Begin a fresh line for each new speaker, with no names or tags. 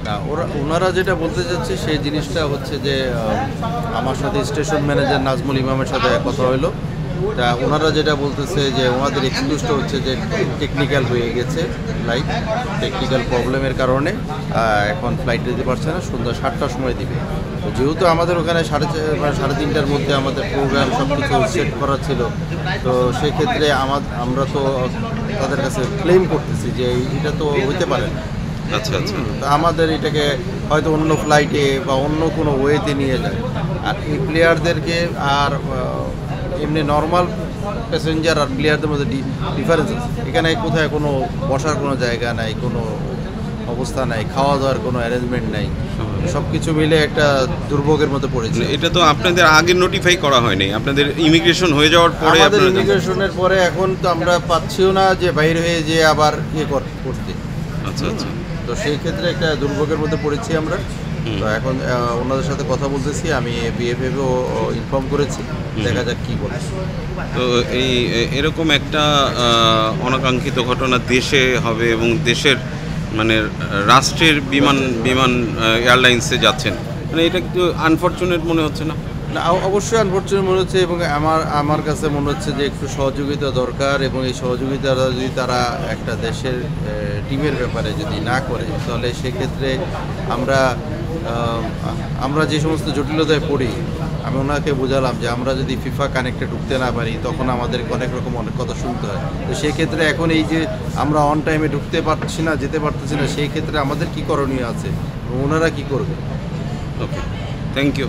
না, ওনারা যেটা বলতে চাচ্ছে সেই জিনিসটা হচ্ছে যে আমার সাথে স্টেশন ম্যানেজার নাজমুল ইমামের সাথে কথা হলো। তা ওনারা যেটা বলতেছে যে ওনাদের এক্সকিউজটা হচ্ছে যে টেকনিক্যাল হয়ে গেছে, ফ্লাইট টেকনিক্যাল প্রবলেমের কারণে এখন ফ্লাইট দিতে পারছে না, সন্ধ্যা 7টার সময় দিবে। তো যেহেতু আমাদের ওখানে সাড়ে 3টার মধ্যে আমাদের প্রোগ্রাম সব কিছু সেট করা ছিল, তো সেক্ষেত্রে আমরা তো তাদের কাছে ক্লেম করতেছি যে এটা তো হইতে পারে না।
আচ্ছা আচ্ছা।
তো আমাদের এটাকে হয়তো অন্য ফ্লাইটে বা অন্য কোনো ওয়েতে নিয়ে যায়। আর এই প্লেয়ারদেরকে আর এমনি নর্মাল প্যাসেঞ্জার আর প্লেয়ারদের মধ্যে ডিফারেন্স আছে। এখানে কোথায় কোনো বসার কোনো জায়গা নাই, কোনো অবস্থা নাই, খাওয়া দাওয়ার কোনো অ্যারেঞ্জমেন্ট নাই, সব কিছু মিলে একটা দুর্ভোগের মধ্যে পড়েছে।
এটা তো আপনাদের আগে নোটিফাই করা হয়নি, আপনাদের ইমিগ্রেশন হয়ে যাওয়ার পরে
আমাদের ইমিগ্রেশনের পরে এখন তো আমরা পাচ্ছিও না যে বাইরে হয়ে যে আবার করতে।
আচ্ছা আচ্ছা।
তো সেই ক্ষেত্রে একটা দুর্ভোগের মধ্যে পড়েছি আমরা। তো এখন ওনাদের সাথে কথা বলতেছি, আমি বিএফএফও ইনফর্ম করেছি, দেখা যাক কী বলে।
তো এরকম একটা অনাকাঙ্ক্ষিত ঘটনা দেশে হবে এবং দেশের মানে রাষ্ট্রের বিমান এয়ারলাইন্সে যাচ্ছেন, মানে এটা একটু আনফর্চুনেট মনে হচ্ছে না?
না, অবশ্যই আনফর্চুনেট মনে হচ্ছে, এবং আমার কাছে মনে হচ্ছে যে একটু সহযোগিতা দরকার, এবং এই সহযোগিতাটা যদি তারা একটা দেশের টিমের ব্যাপারে যদি না করে, তাহলে সেক্ষেত্রে আমরা যে সমস্ত জটিলতায় পড়ি, আমি ওনাকে বোঝালাম যে আমরা যদি ফিফা কানেক্টে ঢুকতে না পারি তখন আমাদেরকে অনেক কথা শুনতে হয়। তো সেই ক্ষেত্রে এখন এই যে আমরা অন টাইমে ঢুকতে পারছি না, যেতে পারতেছি না, সেই ক্ষেত্রে আমাদের কী করণীয় আছে, ওনারা কী করবে।
ওকে, থ্যাংক ইউ।